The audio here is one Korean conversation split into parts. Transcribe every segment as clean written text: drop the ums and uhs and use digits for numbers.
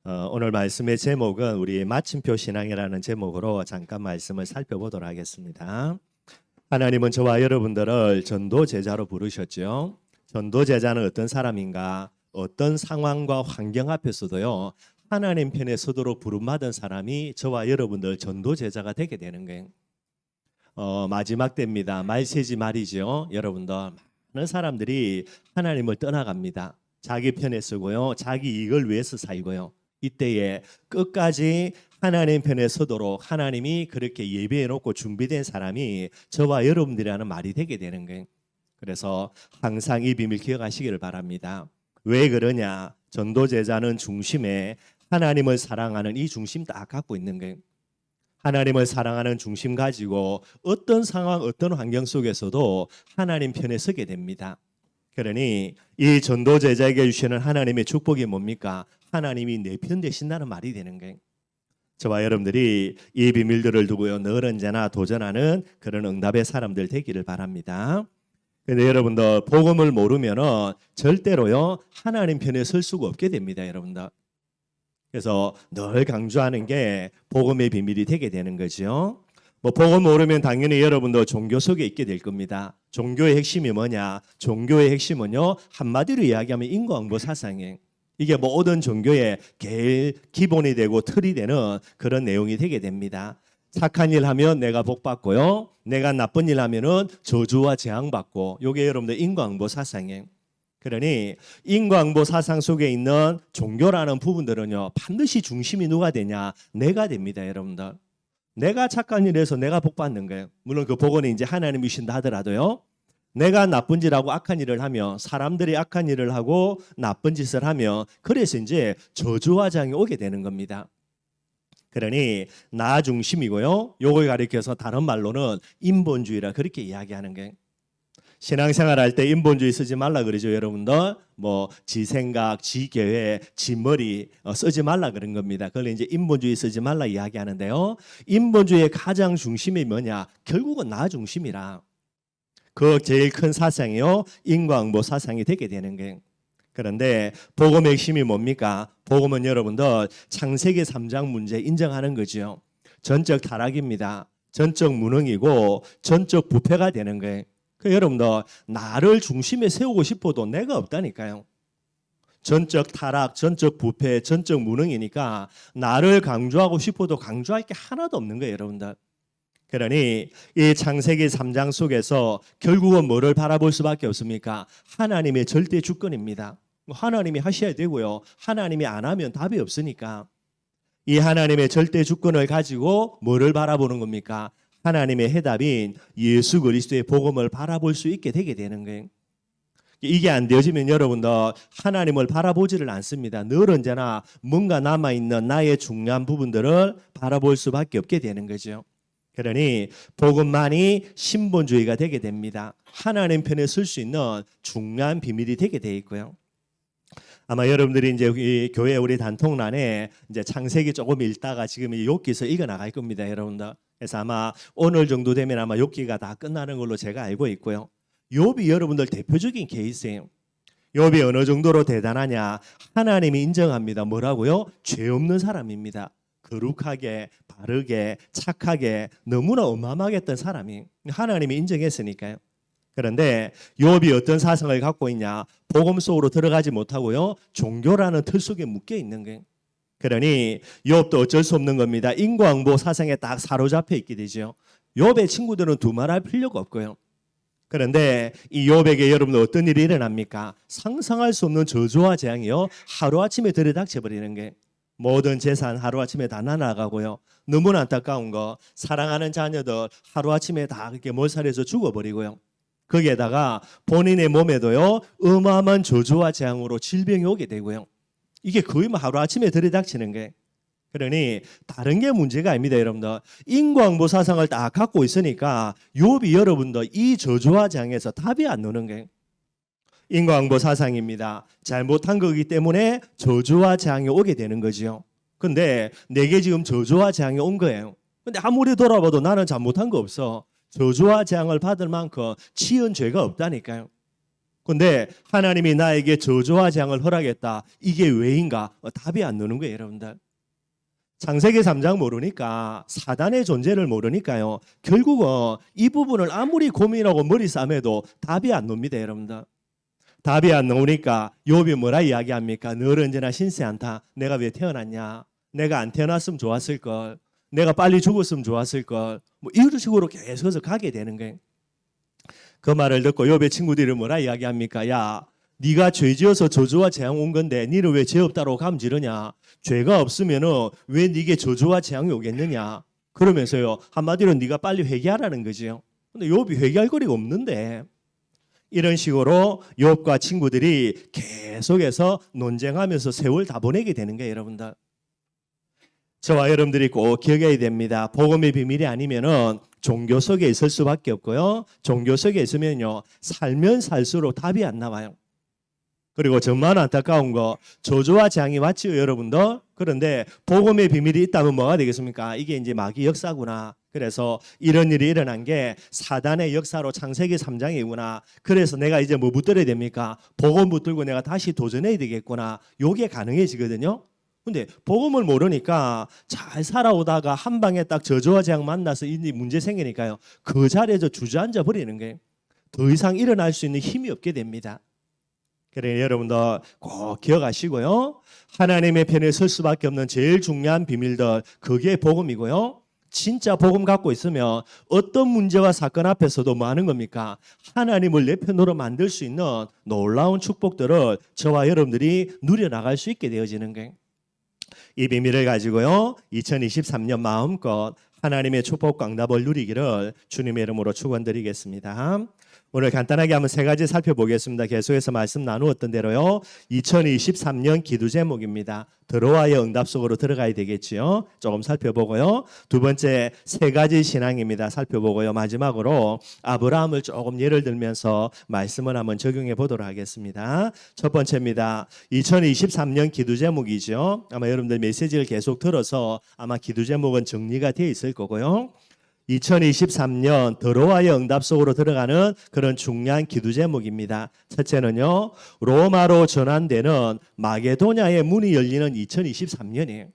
오늘 말씀의 제목은 우리 마침표 신앙이라는 제목으로 잠깐 말씀을 살펴보도록 하겠습니다. 하나님은 저와 여러분들을 전도 제자로 부르셨죠. 전도 제자는 어떤 사람인가? 어떤 상황과 환경 앞에서도요, 하나님 편에 서도록 부름받은 사람이 저와 여러분들 전도 제자가 되게 되는 거예요. 마지막 때입니다. 말세지 말이죠. 여러분들, 많은 사람들이 하나님을 떠나갑니다. 자기 편에 서고요, 자기 이익을 위해서 살고요. 이때에 끝까지 하나님 편에 서도록 하나님이 그렇게 예배해 놓고 준비된 사람이 저와 여러분들이라는 말이 되게 되는 거예요. 그래서 항상 이 비밀 기억하시기를 바랍니다. 왜 그러냐? 전도 제자는 중심에 하나님을 사랑하는 이 중심 딱 갖고 있는 거예요. 하나님을 사랑하는 중심 가지고 어떤 상황, 어떤 환경 속에서도 하나님 편에 서게 됩니다. 그러니 이 전도 제자에게 주시는 하나님의 축복이 뭡니까? 하나님이 내 편 되신다는 말이 되는 거예요. 저와 여러분들이 이 비밀들을 두고요, 늘 언제나 도전하는 그런 응답의 사람들 되기를 바랍니다. 근데 여러분들, 복음을 모르면은 절대로요, 하나님 편에 설 수가 없게 됩니다, 여러분들. 그래서 늘 강조하는 게 복음의 비밀이 되게 되는 거죠. 복음 모르면 당연히 여러분도 종교 속에 있게 될 겁니다. 종교의 핵심이 뭐냐? 종교의 핵심은요, 한마디로 이야기하면 인과응보 사상이에요. 이게 모든 종교의 제일 기본이 되고 틀이 되는 그런 내용이 되게 됩니다. 착한 일 하면 내가 복 받고요, 내가 나쁜 일 하면은 저주와 재앙 받고, 이게 여러분들 인과응보 사상이에요. 그러니 인과응보 사상 속에 있는 종교라는 부분들은요, 반드시 중심이 누가 되냐? 내가 됩니다, 여러분들. 내가 착한 일을 해서 내가 복 받는 거예요. 물론 그 복은 이제 하나님이 주신다 하더라도요, 내가 나쁜 짓하고 악한 일을 하며, 사람들이 악한 일을 하고 나쁜 짓을 하며, 그래서 이제 저주와 재앙이 오게 되는 겁니다. 그러니 나 중심이고요, 요걸 가리켜서 다른 말로는 인본주의라 그렇게 이야기하는 거예요. 신앙생활 할 때 인본주의 쓰지 말라 그러죠, 여러분들. 지 생각, 지 계획, 지 머리 쓰지 말라 그런 겁니다. 그걸 이제 인본주의 쓰지 말라 이야기하는데요, 인본주의의 가장 중심이 뭐냐? 결국은 나 중심이라. 그 제일 큰 사상이요, 인과응보 사상이 되게 되는 거예요. 그런데 복음의 핵심이 뭡니까? 복음은 여러분들 창세기 3장 문제 인정하는 거죠. 전적 타락입니다. 전적 무능이고 전적 부패가 되는 거예요. 여러분들, 나를 중심에 세우고 싶어도 내가 없다니까요. 전적 타락, 전적 부패, 전적 무능이니까 나를 강조하고 싶어도 강조할 게 하나도 없는 거예요, 여러분들. 그러니 이 창세기 3장 속에서 결국은 뭐를 바라볼 수밖에 없습니까? 하나님의 절대 주권입니다. 하나님이 하셔야 되고요, 하나님이 안 하면 답이 없으니까 이 하나님의 절대 주권을 가지고 뭐를 바라보는 겁니까? 하나님의 해답인 예수 그리스도의 복음을 바라볼 수 있게 되게 되는 거예요. 이게 안 되어지면 여러분들 하나님을 바라보지를 않습니다. 늘 언제나 뭔가 남아있는 나의 중요한 부분들을 바라볼 수밖에 없게 되는 거죠. 그러니 복음만이 신본주의가 되게 됩니다. 하나님 편에 설 수 있는 중요한 비밀이 되게 돼 있고요. 아마 여러분들이 이제 이 교회 우리 단톡란에 이제 창세기 조금 읽다가 지금 이 욥기서 읽어 나갈 겁니다, 여러분들. 그래서 아마 오늘 정도 되면 아마 욥기가 다 끝나는 걸로 제가 알고 있고요. 욥이 여러분들 대표적인 케이스예요. 욥이 어느 정도로 대단하냐? 하나님이 인정합니다. 뭐라고요? 죄 없는 사람입니다. 거룩하게, 바르게, 착하게, 너무나 어마어마하게 했던 사람이 하나님이 인정했으니까요. 그런데 욥이 어떤 사상을 갖고 있냐? 복음 속으로 들어가지 못하고요, 종교라는 틀 속에 묶여 있는 거예요. 그러니 욥도 어쩔 수 없는 겁니다. 인과응보 사상에 딱 사로잡혀 있게 되죠. 욥의 친구들은 두말할 필요가 없고요. 그런데 이 욥에게 여러분들 어떤 일이 일어납니까? 상상할 수 없는 저주와 재앙이요, 하루아침에 들이닥쳐 버리는 게, 모든 재산 하루아침에 다 날아가고요, 너무나 안타까운 거, 사랑하는 자녀들 하루아침에 다 이렇게 몰살해서 죽어버리고요, 거기에다가 본인의 몸에도요, 어마어마한 저주와 재앙으로 질병이 오게 되고요. 이게 거의 하루아침에 들이닥치는 게, 그러니 다른 게 문제가 아닙니다, 여러분들. 인과응보 사상을 딱 갖고 있으니까 욥이 여러분들 이 저주와 재앙에서 답이 안 나오는 게 인과응보 사상입니다. 잘못한 거기 때문에 저주와 재앙이 오게 되는 거죠. 근데 내게 지금 저주와 재앙이 온 거예요. 근데 아무리 돌아봐도 나는 잘못한 거 없어. 저주와 재앙을 받을 만큼 치은 죄가 없다니까요. 근데 하나님이 나에게 저주와 재앙을 허락했다. 이게 왜인가? 답이 안 나오는 거예요, 여러분들. 창세기 3장 모르니까, 사단의 존재를 모르니까요. 결국은 이 부분을 아무리 고민하고 머리 싸매도 답이 안 나옵니다, 여러분들. 답이 안 나오니까 욥이 뭐라 이야기합니까? 늘 언제나 신세 한타. 내가 왜 태어났냐? 내가 안 태어났으면 좋았을 걸. 내가 빨리 죽었으면 좋았을 걸. 뭐 이런 식으로 계속해서 가게 되는 거예요. 그 말을 듣고 욥의 친구들이 뭐라 이야기합니까? 야, 네가 죄지어서 저주와 재앙 온 건데 니는 왜 죄 없다고 감지르냐? 죄가 없으면은 왜 네게 저주와 재앙이 오겠느냐? 그러면서요, 한마디로 네가 빨리 회개하라는 거지요. 근데 욥이 회개할 거리가 없는데, 이런 식으로 욥과 친구들이 계속해서 논쟁하면서 세월 다 보내게 되는 거예요, 여러분들. 저와 여러분들이 꼭 기억해야 됩니다. 복음의 비밀이 아니면은 종교 속에 있을 수밖에 없고요. 종교 속에 있으면요, 살면 살수록 답이 안 나와요. 그리고 정말 안타까운 거, 저주와 재앙이 왔지요, 여러분들. 그런데 복음의 비밀이 있다면 뭐가 되겠습니까? 이게 이제 마귀 역사구나. 그래서 이런 일이 일어난 게 사단의 역사로 창세기 3장이구나. 그래서 내가 이제 뭐 붙들어야 됩니까? 복음 붙들고 내가 다시 도전해야 되겠구나. 요게 가능해지거든요. 근데 복음을 모르니까 잘 살아오다가 한 방에 딱 저주와 재앙 만나서 이 문제 생기니까요, 그 자리에서 주저앉아 버리는 거예요. 더 이상 일어날 수 있는 힘이 없게 됩니다. 그래, 여러분들 꼭 기억하시고요. 하나님의 편에 설 수밖에 없는 제일 중요한 비밀들, 그게 복음이고요. 진짜 복음 갖고 있으면 어떤 문제와 사건 앞에서도 뭐 하는 겁니까? 하나님을 내 편으로 만들 수 있는 놀라운 축복들을 저와 여러분들이 누려나갈 수 있게 되어지는 거예요. 이 비밀을 가지고요, 2023년 마음껏 하나님의 축복과 응답을 누리기를 주님의 이름으로 축원드리겠습니다. 오늘 간단하게 한번 세 가지 살펴보겠습니다. 계속해서 말씀 나누었던 대로요, 2023년 기도 제목입니다. 들어와의 응답 속으로 들어가야 되겠지요. 조금 살펴보고요. 두 번째, 세 가지 신앙입니다. 살펴보고요. 마지막으로 아브라함을 조금 예를 들면서 말씀을 한번 적용해 보도록 하겠습니다. 첫 번째입니다. 2023년 기도 제목이죠. 아마 여러분들 메시지를 계속 들어서 아마 기도 제목은 정리가 되어 있을 거고요. 2023년 들어와의 응답 속으로 들어가는 그런 중요한 기도 제목입니다. 첫째는요, 로마로 전환되는 마게도냐의 문이 열리는 2023년이에요.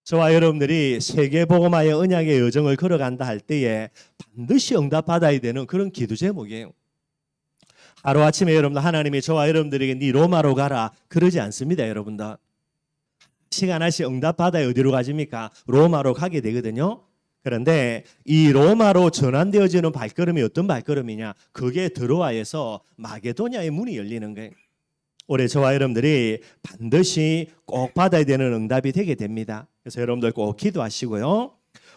저와 여러분들이 세계복음화의 언약의 여정을 걸어간다 할 때에 반드시 응답받아야 되는 그런 기도 제목이에요. 하루아침에 여러분들 하나님이 저와 여러분들에게 네 로마로 가라 그러지 않습니다, 여러분들. 시간 하나씩 응답받아야 어디로 가십니까? 로마로 가게 되거든요. 그런데 이 로마로 전환되어지는 발걸음이 어떤 발걸음이냐? 그게 드로아에서 마게도냐의 문이 열리는 거예요. 올해 저와 여러분들이 반드시 꼭 받아야 되는 응답이 되게 됩니다. 그래서 여러분들 꼭 기도하시고요.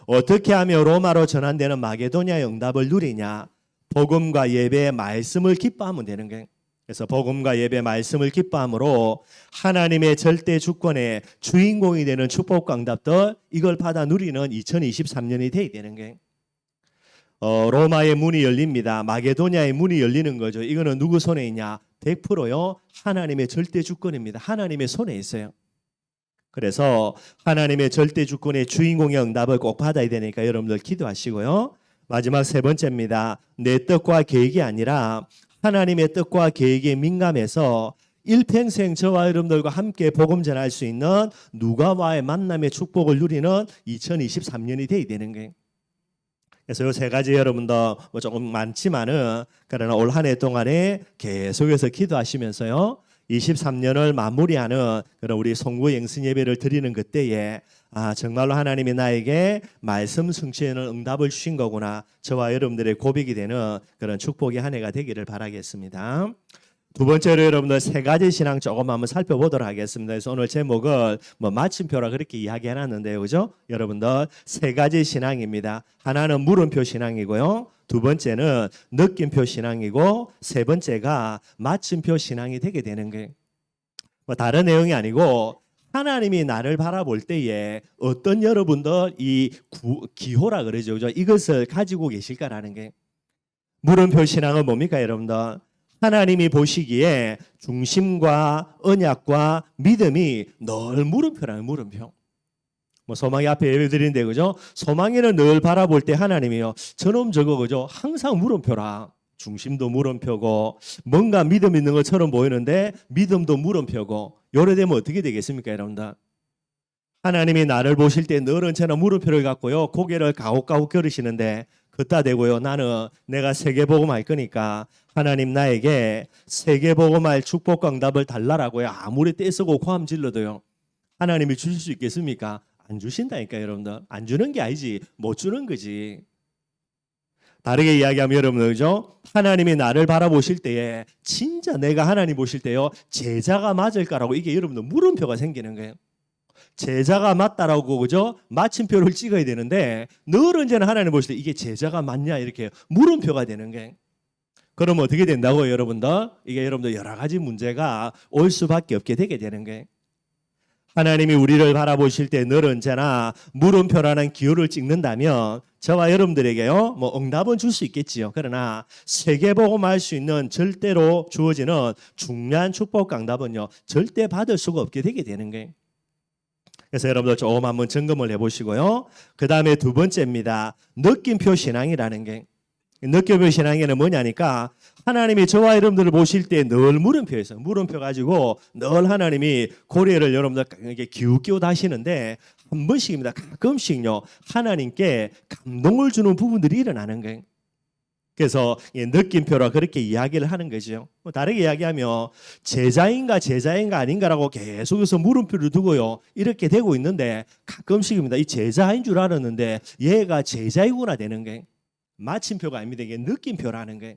어떻게 하면 로마로 전환되는 마게도냐의 응답을 누리냐? 복음과 예배의 말씀을 기뻐하면 되는 거예요. 그래서 복음과 예배 말씀을 기뻐함으로 하나님의 절대 주권의 주인공이 되는 축복과 응답들, 이걸 받아 누리는 2023년이 되어야 되는 거예요. 로마의 문이 열립니다. 마게도냐의 문이 열리는 거죠. 이거는 누구 손에 있냐? 100%요. 하나님의 절대 주권입니다. 하나님의 손에 있어요. 그래서 하나님의 절대 주권의 주인공의 응답을 꼭 받아야 되니까 여러분들 기도하시고요. 마지막 세 번째입니다. 내 뜻과 계획이 아니라 하나님의 뜻과 계획에 민감해서 일평생 저와 여러분들과 함께 복음 전할 수 있는 누가와의 만남의 축복을 누리는 2023년이 되어야 되는 거예요. 그래서 이 세 가지 여러분들 뭐 조금 많지만은, 그러나 올 한 해 동안에 계속해서 기도하시면서요, 23년을 마무리하는 그런 우리 송구 영신 예배를 드리는 그때에 정말로 하나님이 나에게 말씀 성취에는 응답을 주신 거구나, 저와 여러분들의 고백이 되는 그런 축복의 한 해가 되기를 바라겠습니다. 두 번째로 여러분들 세 가지 신앙 조금 한번 살펴보도록 하겠습니다. 그래서 오늘 제목을 뭐 마침표라 그렇게 이야기해놨는데요, 그죠? 여러분들 세 가지 신앙입니다. 하나는 물음표 신앙이고요, 두 번째는 느낌표 신앙이고, 세 번째가 마침표 신앙이 되게 되는 거예요. 뭐 다른 내용이 아니고 하나님이 나를 바라볼 때에 어떤 여러분들 이 기호라 그러죠, 그죠? 이것을 가지고 계실까라는 게, 물음표 신앙은 뭡니까, 여러분들? 하나님이 보시기에 중심과 언약과 믿음이 늘 물음표라는 물음표. 뭐 소망이 앞에 예배드리는데, 그죠? 소망이는 늘 바라볼 때 하나님이요, 저놈 저거, 그죠? 항상 물음표라. 중심도 물음표고 뭔가 믿음 있는 것처럼 보이는데 믿음도 물음표고 요래 되면 어떻게 되겠습니까, 여러분들? 하나님이 나를 보실 때 늘 언제나 물음표를 갖고요. 고개를 가혹가혹 거리시는데 그따 대고요. 나는 내가 세계복음할 거니까 하나님 나에게 세계복음할 축복과 응답을 달라라고요. 아무리 떼쓰고 고함 질러도요. 하나님이 주실 수 있겠습니까? 안 주신다니까, 여러분들. 안 주는 게 아니지. 못 주는 거지. 다르게 이야기하면 여러분들, 그죠? 하나님이 나를 바라보실 때에 진짜 내가 하나님 보실 때요. 제자가 맞을까라고 이게 여러분들 물음표가 생기는 거예요. 제자가 맞다라고, 그죠? 마침표를 찍어야 되는데 늘 언제나 하나님 보실 때 이게 제자가 맞냐 이렇게 물음표가 되는 게. 그럼 어떻게 된다고요, 여러분들? 이게 여러분들 여러 가지 문제가 올 수밖에 없게 되게 되는 게. 하나님이 우리를 바라보실 때 늘 언제나 물음표라는 기호를 찍는다면 저와 여러분들에게요, 뭐 응답은 줄 수 있겠지요. 그러나 세계복음할 수 있는 절대로 주어지는 중요한 축복과 응답은요, 절대 받을 수가 없게 되게 되는 거예요. 그래서 여러분들 조금 한번 점검을 해보시고요. 그 다음에 두 번째입니다. 느낌표 신앙이라는 게. 느낌표 신앙에는 뭐냐니까 하나님이 저와 여러분들을 보실 때 늘 물음표에서 물음표 가지고 늘 하나님이 고개를 여러분들 이렇게 기웃기웃 하시는데 한 번씩입니다. 가끔씩요 하나님께 감동을 주는 부분들이 일어나는 거예요. 그래서 느낌표라 그렇게 이야기를 하는 거죠. 다르게 이야기하면 제자인가 아닌가라고 계속해서 물음표를 두고요 이렇게 되고 있는데 가끔씩입니다. 이 제자인 줄 알았는데 얘가 제자이구나 되는 거예요. 마침표가 아닙니다. 이게 느낌표라는 거예요.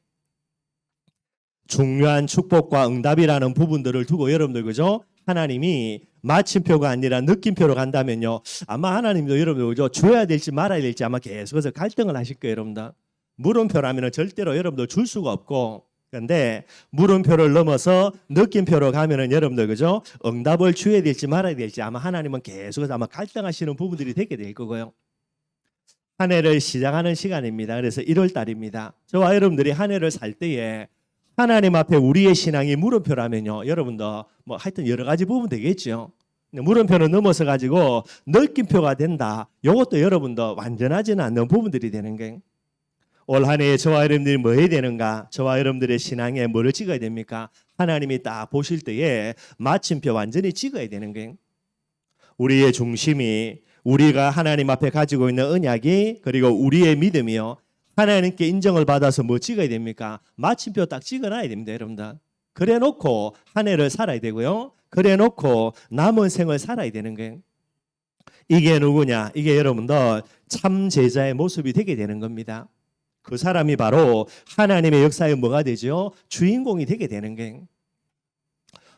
중요한 축복과 응답이라는 부분들을 두고 여러분들, 그죠? 하나님이 마침표가 아니라 느낌표로 간다면요 아마 하나님도 여러분들, 그죠? 줘야 될지 말아야 될지 아마 계속해서 갈등을 하실 거예요, 여러분들. 물음표라면 절대로 여러분들 줄 수가 없고, 그런데 물음표를 넘어서 느낌표로 가면은 여러분들, 그죠? 응답을 줘야 될지 말아야 될지 아마 하나님은 계속해서 아마 갈등하시는 부분들이 되게 될 거고요. 한 해를 시작하는 시간입니다. 그래서 1월 달입니다. 저와 여러분들이 한 해를 살 때에 하나님 앞에 우리의 신앙이 물음표라면요 여러분들 뭐 하여튼 여러 가지 부분 되겠죠. 물음표는 넘어서 가지고 느낌표가 된다. 이것도 여러분들 완전하지는 않는 부분들이 되는 거예요. 올 한 해에 저와 여러분들이 뭐 해야 되는가? 저와 여러분들의 신앙에 뭐를 찍어야 됩니까? 하나님이 딱 보실 때에 마침표 완전히 찍어야 되는 거예요. 우리의 중심이 우리가 하나님 앞에 가지고 있는 언약이 그리고 우리의 믿음이요 하나님께 인정을 받아서 뭐 찍어야 됩니까? 마침표 딱 찍어놔야 됩니다, 여러분들. 그래 놓고 한 해를 살아야 되고요. 그래 놓고 남은 생을 살아야 되는 거예요. 이게 누구냐? 이게 여러분들 참 제자의 모습이 되게 되는 겁니다. 그 사람이 바로 하나님의 역사에 뭐가 되죠? 주인공이 되게 되는 거예요.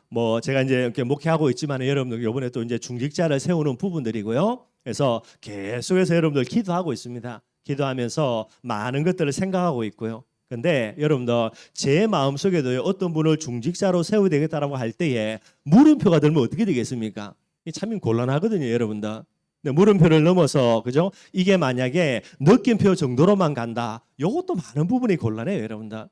뭐 제가 이제 이렇게 목회하고 있지만 여러분들 이번에 또 이제 중직자를 세우는 부분들이고요. 그래서 계속해서 여러분들 기도하고 있습니다. 기도하면서 많은 것들을 생각하고 있고요. 근데 여러분들 제 마음속에도 어떤 분을 중직자로 세워야 되겠다라고 할 때에 물음표가 들면 어떻게 되겠습니까? 참 곤란하거든요, 여러분들. 근데 물음표를 넘어서, 그죠? 이게 만약에 느낌표 정도로만 간다. 이것도 많은 부분이 곤란해요, 여러분들.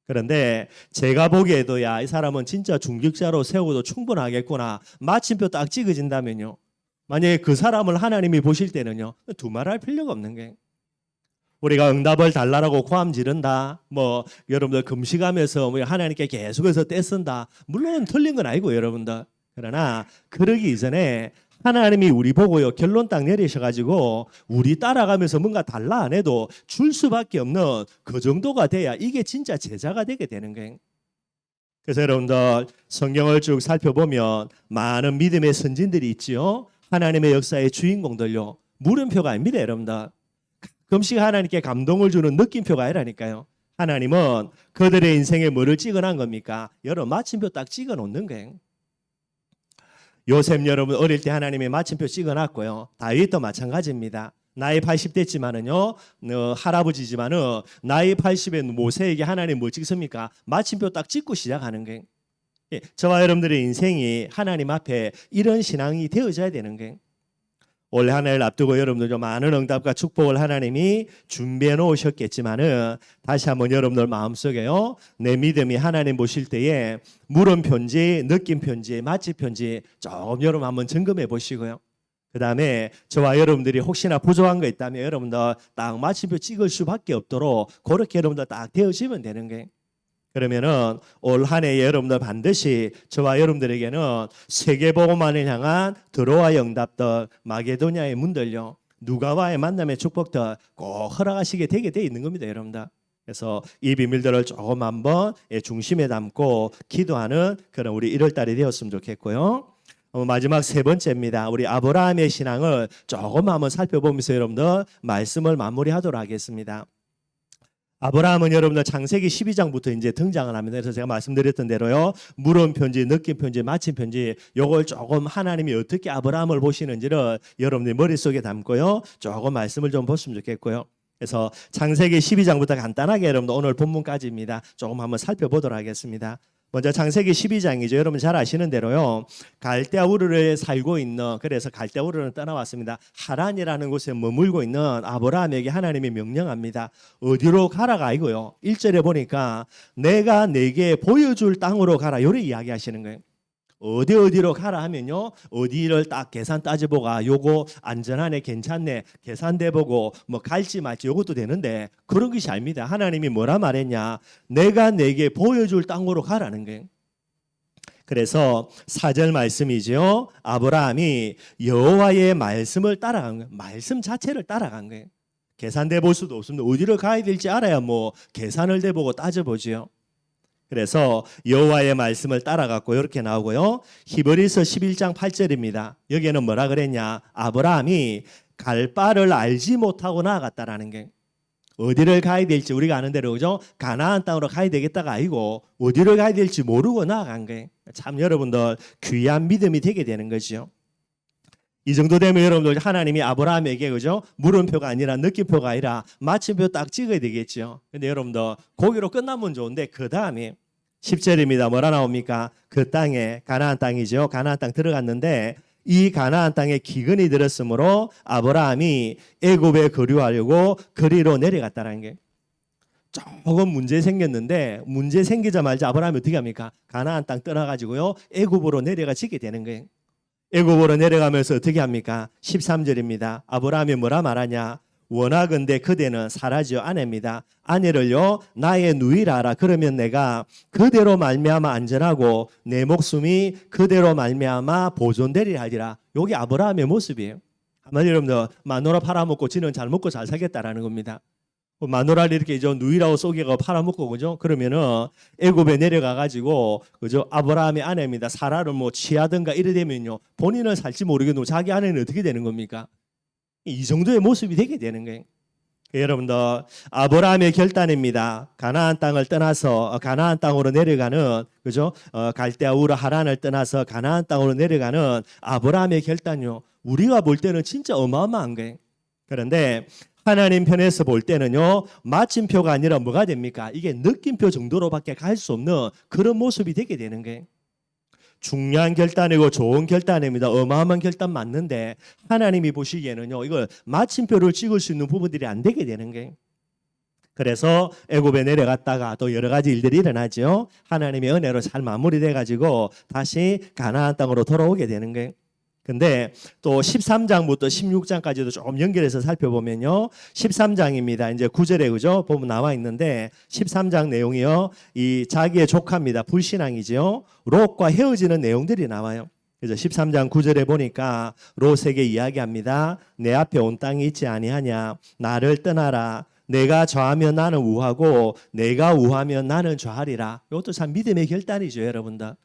그런데 제가 보기에도 야, 이 사람은 진짜 중직자로 세우고도 충분하겠구나. 마침표 딱 찍어진다면요. 만약에 그 사람을 하나님이 보실 때는요. 두말할 필요가 없는 게. 우리가 응답을 달라라고 고함 지른다. 뭐 여러분들 금식하면서 뭐 하나님께 계속해서 떼쓴다. 물론 틀린 건 아니고 여러분들. 그러나 그러기 이전에 하나님이 우리 보고요 결론 딱 내리셔가지고 우리 따라가면서 뭔가 달라 안 해도 줄 수밖에 없는 그 정도가 돼야 이게 진짜 제자가 되게 되는 거예요. 그래서 여러분들 성경을 쭉 살펴보면 많은 믿음의 선진들이 있지요. 하나님의 역사의 주인공들요. 물음표가 아닙니다, 여러분들. 가끔씩 하나님께 감동을 주는 느낌표가 아니라니까요. 하나님은 그들의 인생에 뭐를 찍어놓은 겁니까? 여러 마침표 딱 찍어놓는 거예요. 요셉 여러분 어릴 때 하나님의 마침표 찍어놨고요. 다윗도 마찬가지입니다. 나이 80대지만은요, 할아버지지만은 나이 80에 모세에게 하나님 뭘 찍습니까? 마침표 딱 찍고 시작하는 거예요. 저와 여러분들의 인생이 하나님 앞에 이런 신앙이 되어져야 되는 거예요. 올해 한 해를 앞두고 여러분들 좀 많은 응답과 축복을 하나님이 준비해 놓으셨겠지만은 다시 한번 여러분들 마음속에요. 내 믿음이 하나님 보실 때에 물음표인지 느낌표인지 마침표인지 조금 여러분 한번 점검해 보시고요. 그 다음에 저와 여러분들이 혹시나 부족한 거 있다면 여러분들 딱 마침표 찍을 수밖에 없도록 그렇게 여러분들 딱 되어지면 되는 거예요. 그러면은 올 한 해 여러분들 반드시 저와 여러분들에게는 세계복음만을 향한 들어와 응답들, 마게도냐의 문들요, 누가와의 만남의 축복들 꼭 허락하시게 되게 돼 있는 겁니다, 여러분들. 그래서 이 비밀들을 조금 한번 중심에 담고 기도하는 그런 우리 1월달이 되었으면 좋겠고요. 마지막 세 번째입니다. 우리 아브라함의 신앙을 조금 한번 살펴보면서 여러분들 말씀을 마무리하도록 하겠습니다. 아브라함은 여러분들 창세기 12장부터 이제 등장을 합니다. 그래서 제가 말씀드렸던 대로요, 물음 편지, 느낌 편지, 마침 편지, 요걸 조금 하나님이 어떻게 아브라함을 보시는지를 여러분들 머릿속에 담고요, 조금 말씀을 좀 보시면 좋겠고요. 그래서 창세기 12장부터 간단하게 여러분들 오늘 본문까지입니다. 조금 한번 살펴보도록 하겠습니다. 먼저 창세기 12장이죠. 여러분 잘 아시는 대로요, 갈대아 우르에 살고 있는, 그래서 갈대아 우르는 떠나왔습니다. 하란이라는 곳에 머물고 있는 아브라함에게 하나님이 명령합니다. 어디로 가라가 아니고요, 1절에 보니까 내가 내게 보여줄 땅으로 가라, 이렇게 이야기하시는 거예요. 어디로 가라 하면요, 어디를 딱 계산 따져보고 요거 안전하네, 괜찮네, 계산돼보고 뭐 갈지 말지 요것도 되는데 그런 것이 아닙니다. 하나님이 뭐라 말했냐, 내가 내게 보여줄 땅으로 가라는 거예요. 그래서 4절 말씀이죠. 아브라함이 여호와의 말씀을 따라간 거예요. 말씀 자체를 따라간 거예요. 계산돼 볼 수도 없습니다. 어디를 가야 될지 알아야 뭐 계산을 돼보고 따져보지요. 그래서 여호와의 말씀을 따라갔고 이렇게 나오고요. 히브리서 11장 8절입니다. 여기에는 뭐라 그랬냐, 아브라함이 갈 바를 알지 못하고 나아갔다라는 게, 어디를 가야 될지 우리가 아는 대로 그죠, 가나안 땅으로 가야 되겠다가 아니고 어디를 가야 될지 모르고 나아간 게, 참 여러분들 귀한 믿음이 되게 되는 거죠. 이 정도 되면 여러분들 하나님이 아브라함에게 그죠, 물음표가 아니라 느낌표가 아니라 마침표 딱 찍어야 되겠죠. 근데 여러분들 거기로 끝나면 좋은데 그 다음에 10절입니다. 뭐라 나옵니까? 그 땅에, 가나안 땅이죠. 가나안 땅 들어갔는데 이 가나안 땅에 기근이 들었으므로 아브라함이 애굽에 거류하려고 거리로 내려갔다는 게, 조금 문제 생겼는데 문제 생기자마자 아브라함이 어떻게 합니까? 가나안 땅 떠나가지고요, 애굽으로 내려가지게 되는 거예요. 애굽으로 내려가면서 어떻게 합니까? 13절입니다. 아브라함이 뭐라 말하냐, 원하건대 그대는 사라지어 아내입니다. 아내를요 나의 누이라 하라. 그러면 내가 그대로 말미암아 안전하고 내 목숨이 그대로 말미암아 보존되리라 하리라. 여기 아브라함의 모습이에요. 한마디로 여러분들 마누라 팔아먹고 지는 잘 먹고 잘 살겠다라는 겁니다. 마누라를 이렇게 누이라고 속이고 팔아먹고 그죠? 그러면은 애굽에 내려가 가지고 그죠? 아브라함의 아내입니다. 사라를 뭐 취하든가 이래 되면요, 본인은 살지 모르겠는데 자기 아내는 어떻게 되는 겁니까? 이 정도의 모습이 되게 되는 거예요. 여러분들 아브라함의 결단입니다. 가나안 땅을 떠나서 가나안 땅으로 내려가는 그죠? 갈대아 우르 하란을 떠나서 가나안 땅으로 내려가는 아브라함의 결단요, 우리가 볼 때는 진짜 어마어마한 거예요. 그런데 하나님 편에서 볼 때는요, 마침표가 아니라 뭐가 됩니까? 이게 느낌표 정도로밖에 갈 수 없는 그런 모습이 되게 되는 거예요. 중요한 결단이고 좋은 결단입니다. 어마어마한 결단 맞는데 하나님이 보시기에는요, 이걸 마침표를 찍을 수 있는 부분들이 안 되게 되는 거예요. 그래서 애굽에 내려갔다가 또 여러 가지 일들이 일어나죠. 하나님의 은혜로 잘 마무리돼 가지고 다시 가나안 땅으로 돌아오게 되는 거예요. 근데 또 13장부터 16장까지도 조금 연결해서 살펴보면요, 13장입니다. 이제 9절에 그죠? 보면 나와 있는데 13장 내용이요, 이 자기의 조카입니다. 불신앙이죠. 롯과 헤어지는 내용들이 나와요. 그래서 13장 9절에 보니까 롯에게 이야기합니다. 내 앞에 온 땅이 있지 아니하냐? 나를 떠나라. 내가 좌하면 나는 우하고 내가 우하면 나는 좌하리라. 이것도 참 믿음의 결단이죠, 여러분들.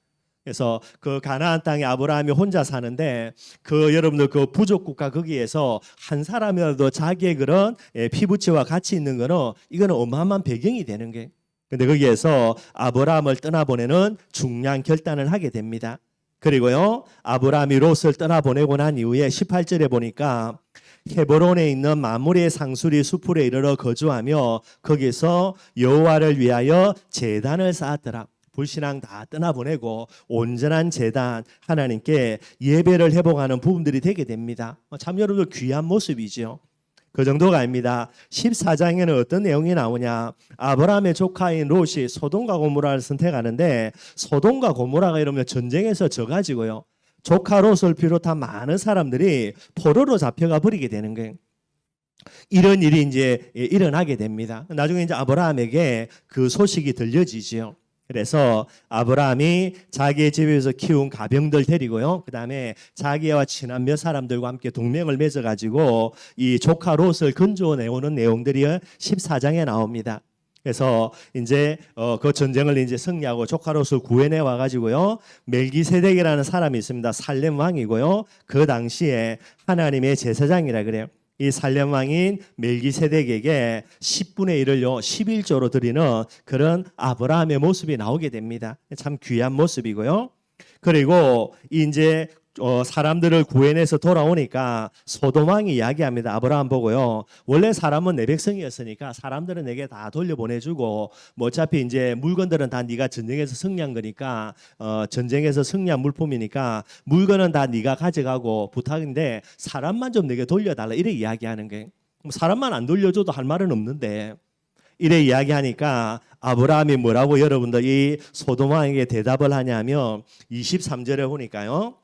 그래서 그 가나안 땅에 아브라함이 혼자 사는데 그 여러분들 그 부족 국가 거기에서 한 사람이라도 자기의 그런 피부치와 같이 있는 거는 이거는 어마어마한 배경이 되는 게, 근데 거기에서 아브라함을 떠나보내는 중요한 결단을 하게 됩니다. 그리고요, 아브라함이 롯을 떠나보내고 난 이후에 18절에 보니까 헤브론에 있는 마므리의 상수리 수풀에 이르러 거주하며 거기서 여호와를 위하여 제단을 쌓았더라. 불신앙 다 떠나보내고 온전한 제단, 하나님께 예배를 회복하는 부분들이 되게 됩니다. 참 여러분들 귀한 모습이죠. 그 정도가 아닙니다. 14장에는 어떤 내용이 나오냐, 아브라함의 조카인 롯이 소돔과 고모라를 선택하는데 소돔과 고모라가 이러면 전쟁에서 져가지고요, 조카 롯을 비롯한 많은 사람들이 포로로 잡혀가 버리게 되는 거예요. 이런 일이 이제 일어나게 됩니다. 나중에 이제 아브라함에게 그 소식이 들려지지요. 그래서 아브라함이 자기의 집에서 키운 가병들 데리고요. 그다음에 자기와 친한 몇 사람들과 함께 동맹을 맺어가지고 이 조카 롯을 건져내오는 내용들이 14장에 나옵니다. 그래서 이제 그 전쟁을 이제 승리하고 조카 롯을 구해내 와가지고요. 멜기세덱이라는 사람이 있습니다. 살렘 왕이고요. 그 당시에 하나님의 제사장이라 그래요. 이 살렘 왕인 멜기세덱에게 10분의 1을요 11조로 드리는 그런 아브라함의 모습이 나오게 됩니다. 참 귀한 모습이고요. 그리고 이제 사람들을 구해내서 돌아오니까 소돔 왕이 이야기합니다. 아브라함 보고요. 원래 사람은 내 백성이었으니까 사람들은 내게 다 돌려보내주고 뭐 어차피 이제 물건들은 다 네가 전쟁에서 승리한 거니까 전쟁에서 승리한 물품이니까 물건은 다 네가 가져가고 부탁인데 사람만 좀 내게 돌려달라 이래 이야기하는 거예요. 사람만 안 돌려줘도 할 말은 없는데 이래 이야기하니까 아브라함이 뭐라고 여러분들 이 소돔 왕에게 대답을 하냐면 23절에 보니까요.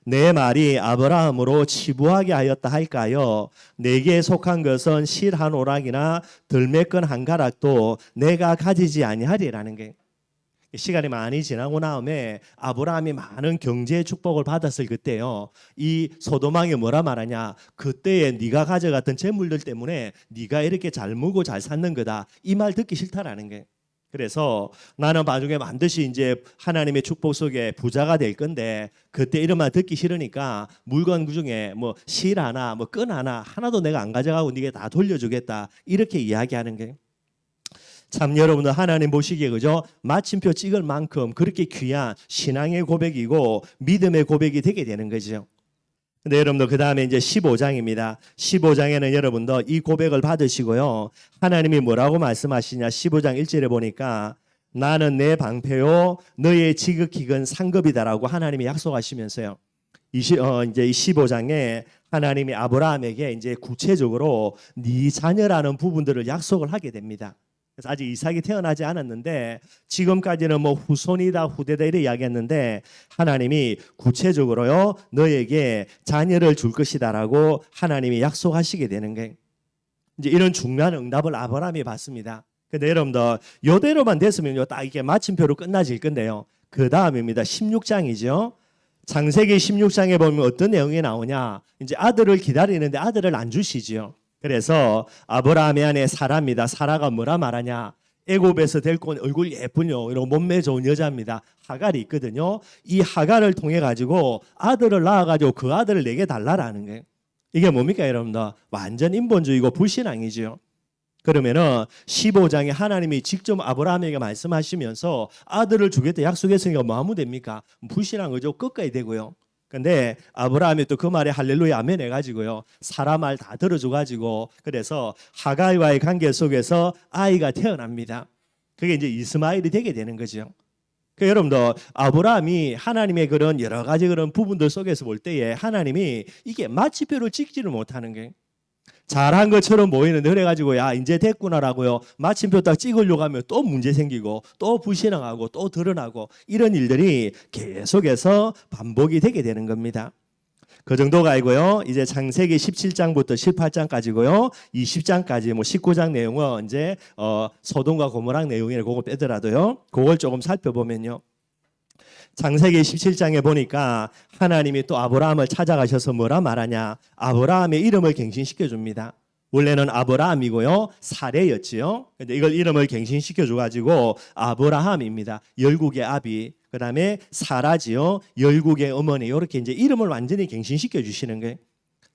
내 말이 아브라함으로 치부하게 하였다 할까요? 내게 속한 것은 실 한 오락이나 들매끈 한 가락도 내가 가지지 아니하리라는 게 시간이 많이 지나고 나음에 아브라함이 많은 경제의 축복을 받았을 그때요. 이 소돔 왕이 뭐라 말하냐? 그때에 네가 가져갔던 재물들 때문에 네가 이렇게 잘 먹고 잘 사는 거다. 이 말 듣기 싫다라는 게. 그래서 나는 나중에 반드시 이제 하나님의 축복 속에 부자가 될 건데 그때 이런 말 듣기 싫으니까 물건 중에 뭐 실 하나 뭐 끈 하나 하나도 내가 안 가져가고 네게 다 돌려주겠다 이렇게 이야기하는 게 참 여러분들 하나님 보시기에 그죠? 마침표 찍을 만큼 그렇게 귀한 신앙의 고백이고 믿음의 고백이 되게 되는 거죠. 근데 여러분들 그 다음에 이제 15장입니다. 15장에는 여러분들 이 고백을 받으시고요. 하나님이 뭐라고 말씀하시냐? 15장 1절에 보니까 나는 내 방패요 너의 지극히 상급이다라고 하나님이 약속하시면서요. 이제 이 15장에 하나님이 아브라함에게 이제 구체적으로 네 자녀라는 부분들을 약속을 하게 됩니다. 그래서 아직 이삭이 태어나지 않았는데 지금까지는 뭐 후손이다 후대다 이렇게 이야기했는데 하나님이 구체적으로요 너에게 자녀를 줄 것이다라고 하나님이 약속하시게 되는 게 이제 이런 중요한 응답을 아브라함이 받습니다. 근데 여러분들 이대로만 됐으면요 딱 이게 마침표로 끝나질 건데요. 그 다음입니다. 16장이죠. 창세기 16장에 보면 어떤 내용이 나오냐? 이제 아들을 기다리는데 아들을 안 주시지요. 그래서 아브라함의 아내 사라입니다. 사라가 뭐라 말하냐? 애굽에서 데리고 온 얼굴 예쁜요, 이런 몸매 좋은 여자입니다. 하갈이 있거든요. 이 하갈을 통해 가지고 아들을 낳아 가지고 그 아들을 내게 달라라는 거예요. 이게 뭡니까, 여러분들? 완전 인본주의고 불신앙이죠. 그러면은 15장에 하나님이 직접 아브라함에게 말씀하시면서 아들을 주겠다 약속했으니까 뭐 하면 됩니까? 불신한 거죠. 끝까지 되고요. 근데 아브라함이 또 그 말에 할렐루야 아멘 해가지고요. 사람 말 다 들어줘가지고 그래서 하갈과의 관계 속에서 아이가 태어납니다. 그게 이제 이스마엘이 되게 되는 거죠. 그 여러분들 아브라함이 하나님의 그런 여러 가지 그런 부분들 속에서 볼 때에 하나님이 이게 마침표를 찍지를 못하는 게 잘한 것처럼 보이는데 그래가지고 야 이제 됐구나라고요. 마침표 딱 찍으려고 하면 또 문제 생기고 또 불신앙하고 또 드러나고 이런 일들이 계속해서 반복이 되게 되는 겁니다. 그 정도가 아니고요. 이제 창세기 17장부터 18장까지고요. 20장까지 뭐 19장 내용은 이제 소돔과 고모라 내용이라 그거 빼더라도요. 그걸 조금 살펴보면요. 창세기 17장에 보니까 하나님이 또 아브라함을 찾아가셔서 뭐라 말하냐? 아브라함의 이름을 갱신시켜 줍니다. 원래는 아브라함이고요. 사레였지요. 근데 이걸 이름을 갱신시켜 줘 가지고 아브라함입니다. 열국의 아비. 그다음에 사라지요. 열국의 어머니. 이렇게 이제 이름을 완전히 갱신시켜 주시는 거예요.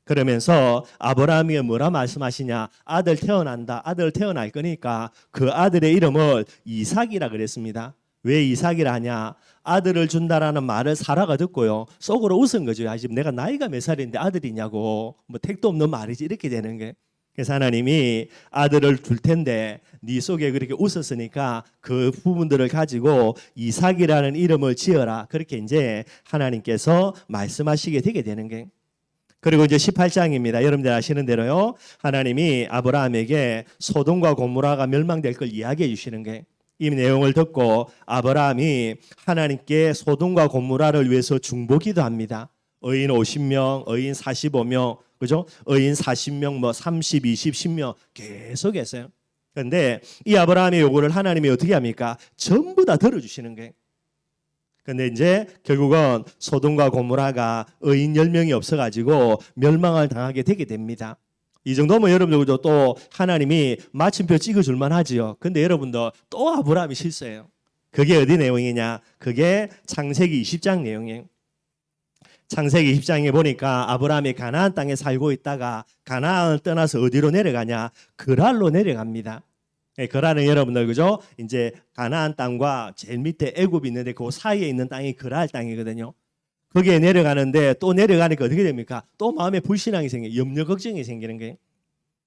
그러면서 아브라함이 뭐라 말씀하시냐? 아들 태어난다. 아들 태어날 거니까 그 아들의 이름을 이삭이라 그랬습니다. 왜 이삭이라 하냐? 아들을 준다라는 말을 사라가 듣고요. 속으로 웃은 거죠. 야, 지금 내가 나이가 몇 살인데 아들이냐고. 뭐 택도 없는 말이지 이렇게 되는 게. 그래서 하나님이 아들을 줄 텐데 네 속에 그렇게 웃었으니까 그 부분들을 가지고 이삭이라는 이름을 지어라. 그렇게 이제 하나님께서 말씀하시게 되게 되는 게. 그리고 이제 18장입니다. 여러분들 아시는 대로요. 하나님이 아브라함에게 소돔과 고모라가 멸망될 걸 이야기해 주시는 게 이 내용을 듣고 아브라함이 하나님께 소돔과 고모라를 위해서 중보기도 합니다. 의인 50명, 의인 45명, 그죠? 의인 40명, 뭐 30, 20, 10명 계속 했어요. 그런데 이 아브라함의 요구를 하나님이 어떻게 합니까? 전부 다 들어주시는 거예요. 근데 이제 결국은 소돔과 고모라가 의인 10명이 없어가지고 멸망을 당하게 되게 됩니다. 이 정도면 여러분들도 또 하나님이 마침표 찍어줄만 하지요. 근데 여러분들 또 아브라함이 실수해요. 그게 어디 내용이냐? 그게 창세기 20장 내용이에요. 창세기 20장에 보니까 아브라함이 가나안 땅에 살고 있다가 가나안을 떠나서 어디로 내려가냐? 그랄로 내려갑니다. 그랄은 여러분들 그죠? 이제 가나안 땅과 제일 밑에 애굽이 있는데 그 사이에 있는 땅이 그랄 땅이거든요. 거기에 내려가는데 또 내려가니까 어떻게 됩니까? 또 마음에 불신앙이 생겨요. 염려 걱정이 생기는 거예요.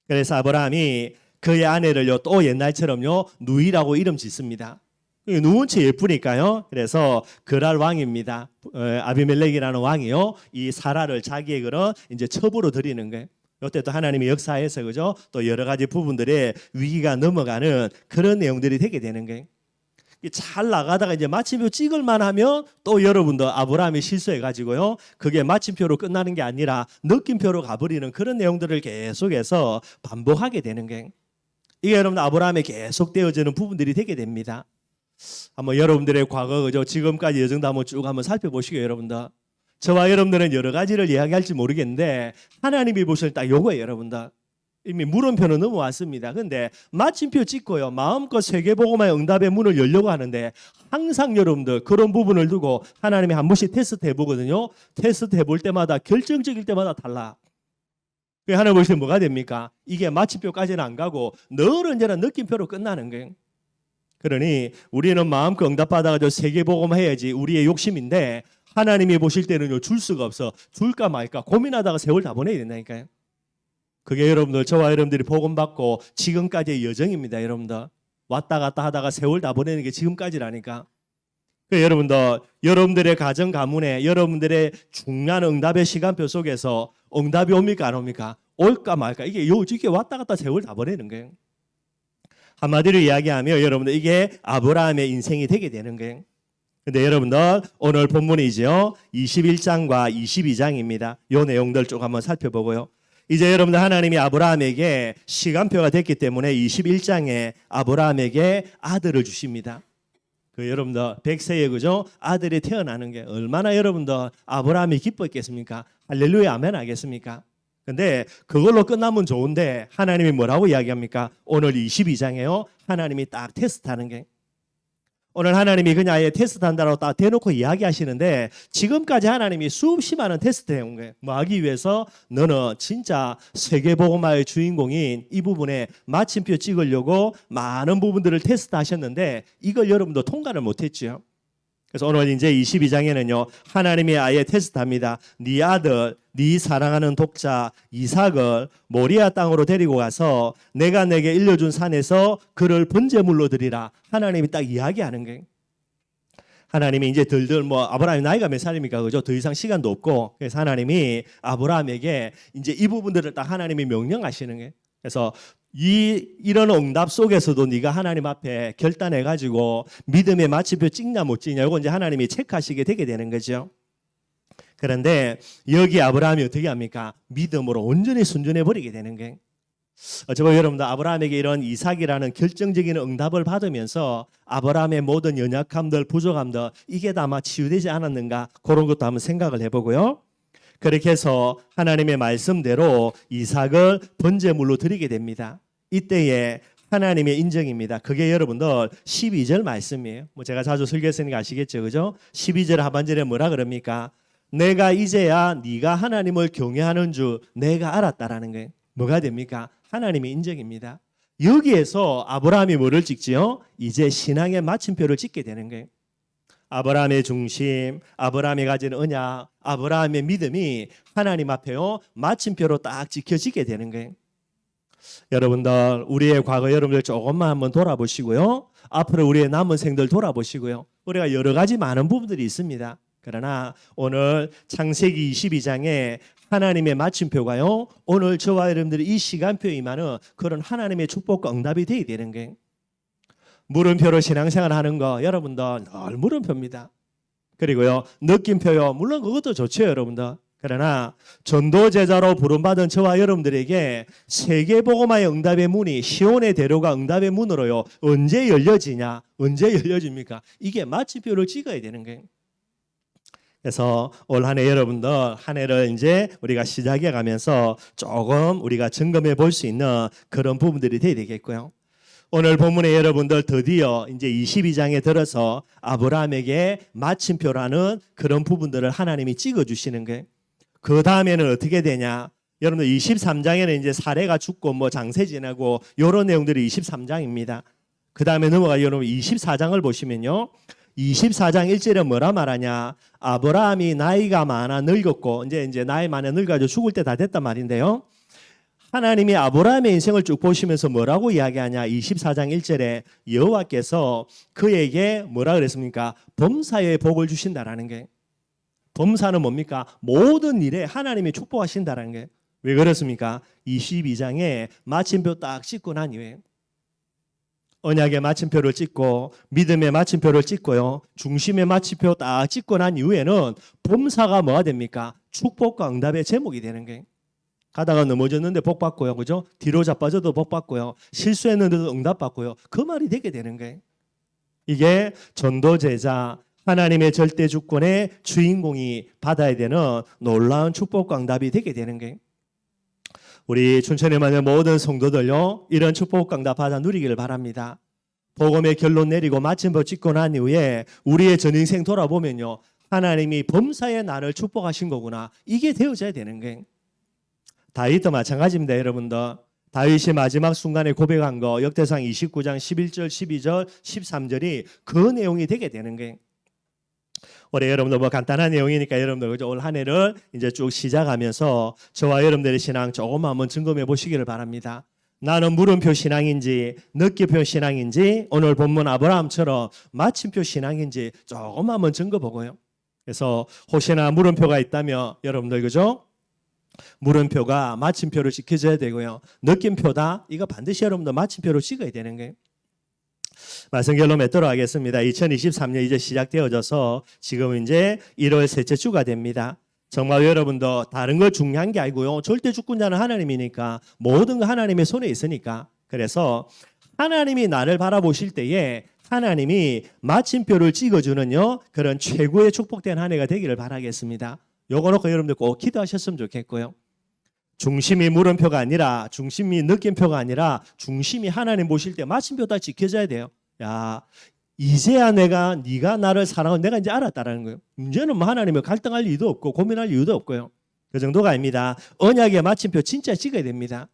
그래서 아브라함이 그의 아내를요 또 옛날처럼요 누이라고 이름 짓습니다. 누운 채 예쁘니까요. 그래서 그랄 왕입니다. 아비멜렉이라는 왕이요 이 사라를 자기의 그런 이제 첩으로 드리는 거예요. 이때 또 하나님의 역사에서 그죠? 또 여러 가지 부분들의 위기가 넘어가는 그런 내용들이 되게 되는 거예요. 잘 나가다가 이제 마침표 찍을만 하면 또 여러분들 아브라함이 실수해가지고요. 그게 마침표로 끝나는 게 아니라 느낌표로 가버리는 그런 내용들을 계속해서 반복하게 되는 거예요. 이게 여러분들 아브라함에 계속 되어지는 부분들이 되게 됩니다. 한번 여러분들의 과거 그죠? 지금까지 여정도 한번 쭉 한번 살펴보시고요. 여러분들. 저와 여러분들은 여러 가지를 이야기할지 모르겠는데 하나님이 보실 딱 요거예요. 여러분들. 이미 물음표는 넘어왔습니다. 근데 마침표 찍고요. 마음껏 세계복음화의 응답의 문을 열려고 하는데 항상 여러분들 그런 부분을 두고 하나님이 한 번씩 테스트 해보거든요. 테스트 해볼 때마다 결정적일 때마다 달라. 하나님 보실 때 뭐가 됩니까? 이게 마침표까지는 안 가고 늘 언제나 느낌표로 끝나는 거예요. 그러니 우리는 마음껏 응답받아가지고 세계복음화해야지 우리의 욕심인데 하나님이 보실 때는요 줄 수가 없어. 줄까 말까 고민하다가 세월 다 보내야 된다니까요. 그게 여러분들 저와 여러분들이 복음 받고 지금까지의 여정입니다. 여러분들 왔다 갔다 하다가 세월 다 보내는 게 지금까지라니까. 여러분들 여러분들의 가정 가문에 여러분들의 중요한 응답의 시간표 속에서 응답이 옵니까 안 옵니까? 올까 말까 이게 왔다 갔다 세월 다 보내는 거예요. 한마디로 이야기하면 여러분들 이게 아브라함의 인생이 되게 되는 거예요. 근데 여러분들 오늘 본문이죠. 21장과 22장입니다. 이 내용들 쭉 한번 살펴보고요. 이제 여러분들 하나님이 아브라함에게 시간표가 됐기 때문에 21장에 아브라함에게 아들을 주십니다. 그 여러분들 100세에 그죠? 아들이 태어나는 게 얼마나 여러분들 아브라함이 기뻐했겠습니까? 할렐루야 아멘 하겠습니까? 근데 그걸로 끝나면 좋은데 하나님이 뭐라고 이야기합니까? 오늘 22장에요. 하나님이 딱 테스트하는 게 오늘 하나님이 그냥 아예 테스트 한다고 딱 대놓고 이야기하시는데 지금까지 하나님이 수없이 많은 테스트 해온 거예요. 뭐 하기 위해서 너는 진짜 세계복음화의 주인공인 이 부분에 마침표 찍으려고 많은 부분들을 테스트 하셨는데 이걸 여러분도 통과를 못했죠. 그래서 오늘 이제 22장에는요 하나님이 아예 테스트합니다. 네 아들, 네 사랑하는 독자 이삭을 모리아 땅으로 데리고 가서 내가 내게 일려준 산에서 그를 번제물로 드리라. 하나님이 딱 이야기하는 거예요. 하나님이 이제 뭐 아브라함이 나이가 몇 살입니까? 그죠? 더 이상 시간도 없고 그래서 하나님이 아브라함에게 이제 이 부분들을 딱 하나님이 명령하시는 거예요. 그래서 이런 응답 속에서도 네가 하나님 앞에 결단해가지고 믿음의 마침표 찍냐 못 찍냐 이거 이제 하나님이 체크하시게 되게 되는 거죠. 그런데 여기 아브라함이 어떻게 합니까? 믿음으로 온전히 순전해 버리게 되는 거예요. 저와 여러분들 아브라함에게 이런 이삭이라는 결정적인 응답을 받으면서 아브라함의 모든 연약함들 부족함들 이게 다 아마 치유되지 않았는가 그런 것도 한번 생각을 해보고요. 그렇게 해서 하나님의 말씀대로 이삭을 번제물로 드리게 됩니다. 이때에 하나님의 인정입니다. 그게 여러분들 12절 말씀이에요. 뭐 제가 자주 설교했으니까 아시겠죠, 그죠? 12절 하반절에 뭐라 그럽니까? 내가 이제야 네가 하나님을 경외하는 줄 내가 알았다라는 거예요. 뭐가 됩니까? 하나님의 인정입니다. 여기에서 아브라함이 뭐를 찍지요? 이제 신앙의 마침표를 찍게 되는 거예요. 아브라함의 중심, 아브라함이 가진 언약, 아브라함의 믿음이 하나님 앞에요 마침표로 딱 지켜지게 되는 거예요. 여러분들 우리의 과거 여러분들 조금만 한번 돌아보시고요. 앞으로 우리의 남은 생들 돌아보시고요. 우리가 여러 가지 많은 부분들이 있습니다. 그러나 오늘 창세기 22장에 하나님의 마침표가요. 오늘 저와 여러분들이 이 시간표에 임하는 그런 하나님의 축복과 응답이 되어야 되는 거예요. 물음표로 신앙생활 하는 거 여러분들 늘 물음표입니다. 그리고요, 느낌표요. 물론 그것도 좋죠, 여러분들. 그러나 전도제자로 부름받은 저와 여러분들에게 세계복음화의 응답의 문이 시온의 대로가 응답의 문으로요. 언제 열려지냐? 언제 열려집니까? 이게 마침표를 찍어야 되는 거예요. 그래서 올 한 해 여러분들 한 해를 이제 우리가 시작해 가면서 조금 우리가 점검해 볼 수 있는 그런 부분들이 돼야 되겠고요. 오늘 본문에 여러분들 드디어 이제 22장에 들어서 아브라함에게 마침표라는 그런 부분들을 하나님이 찍어 주시는 거예요. 그 다음에는 어떻게 되냐? 여러분들 23장에는 이제 사례가 죽고 뭐 장세 지나고 이런 내용들이 23장입니다. 그 다음에 넘어가 여러분 24장을 보시면요. 24장 1절에 뭐라 말하냐? 아브라함이 나이가 많아 늙었고 이제 나이 많아 늙어가지고 죽을 때 다 됐단 말인데요. 하나님이 아브라함의 인생을 쭉 보시면서 뭐라고 이야기하냐? 24장 1절에 여호와께서 그에게 뭐라 그랬습니까? 범사의 복을 주신다라는 게. 범사는 뭡니까? 모든 일에 하나님이 축복하신다라는 게. 왜 그렇습니까? 22장에 마침표 딱 찍고 난 이후에 언약의 마침표를 찍고 믿음의 마침표를 찍고요. 중심의 마침표 딱 찍고 난 이후에는 범사가 뭐가 됩니까? 축복과 응답의 제목이 되는 거예요. 가다가 넘어졌는데 복 받고요. 그죠? 뒤로 자빠져도 복 받고요. 실수했는데도 응답 받고요. 그 말이 되게 되는 거예요. 이게 전도제자 하나님의 절대 주권의 주인공이 받아야 되는 놀라운 축복과 응답이 되게 되는 거예요. 우리 춘천에 만난 모든 성도들요. 이런 축복과 응답 받아 누리기를 바랍니다. 복음의 결론 내리고 마침표 찍고 난 이후에 우리의 전 인생 돌아보면요. 하나님이 범사의 나를 축복하신 거구나. 이게 되어져야 되는 거예요. 다윗도 마찬가지입니다, 여러분들. 다윗이 마지막 순간에 고백한 거 역대상 29장 11절, 12절, 13절이 그 내용이 되게 되는 거예요. 올해 여러분들 뭐 간단한 내용이니까 여러분들 그죠? 올 한 해를 이제 쭉 시작하면서 저와 여러분들의 신앙 조금 한번 점검해 보시기를 바랍니다. 나는 물음표 신앙인지 느낌표 신앙인지 오늘 본문 아브라함처럼 마침표 신앙인지 조금 한번 점검보고요. 그래서 혹시나 물음표가 있다면 여러분들 그죠? 물음표가 마침표를 지켜줘야 되고요. 느낌표다. 이거 반드시 여러분들 마침표로 찍어야 되는 거예요. 말씀 결론 맺도록 하겠습니다. 2023년 이제 시작되어져서 지금 이제 1월 셋째 주가 됩니다. 정말 여러분도 다른 걸 중요한 게 아니고요. 절대 주권자는 하나님이니까 모든 거 하나님의 손에 있으니까. 그래서 하나님이 나를 바라보실 때에 하나님이 마침표를 찍어주는요. 그런 최고의 축복된 한 해가 되기를 바라겠습니다. 요거 놓고 여러분들 꼭 기도하셨으면 좋겠고요. 중심이 물음표가 아니라 중심이 느낌표가 아니라 중심이 하나님 보실 때 마침표 다 지켜져야 돼요. 야, 이제야 네가 나를 사랑하고 내가 이제 알았다라는 거예요. 이제는 뭐 하나님을 갈등할 이유도 없고 고민할 이유도 없고요. 그 정도가 아닙니다. 언약의 마침표 진짜 찍어야 됩니다.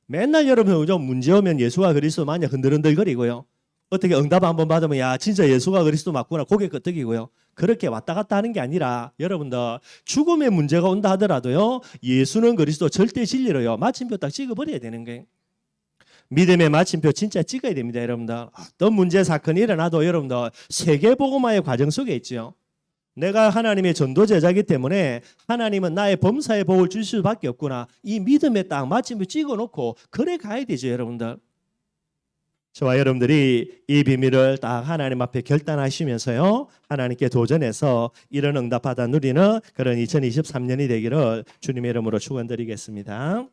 맨날 여러분 문제 오면 예수가 그리스도 만약 흔들흔들거리고요. 어떻게 응답 한번 받으면 야 진짜 예수가 그리스도 맞구나 고개 끄덕이고요. 그렇게 왔다 갔다 하는 게 아니라 여러분들 죽음의 문제가 온다 하더라도요. 예수는 그리스도 절대 진리로요. 마침표 딱 찍어버려야 되는 거예요. 믿음의 마침표 진짜 찍어야 됩니다. 여러분들 어떤 문제 사건이 일어나도 여러분들 세계복음화의 과정 속에 있죠. 내가 하나님의 전도제자이기 때문에 하나님은 나의 범사의 복을 줄 수밖에 없구나. 이 믿음에 딱 마침표 찍어놓고 그래 가야 되죠. 여러분들 저와 여러분들이 이 비밀을 딱 하나님 앞에 결단하시면서요. 하나님께 도전해서 이런 응답받아 누리는 그런 2023년이 되기를 주님의 이름으로 축원드리겠습니다.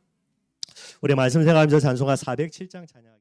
우리 말씀 생각하면서 찬송가 407장 찬양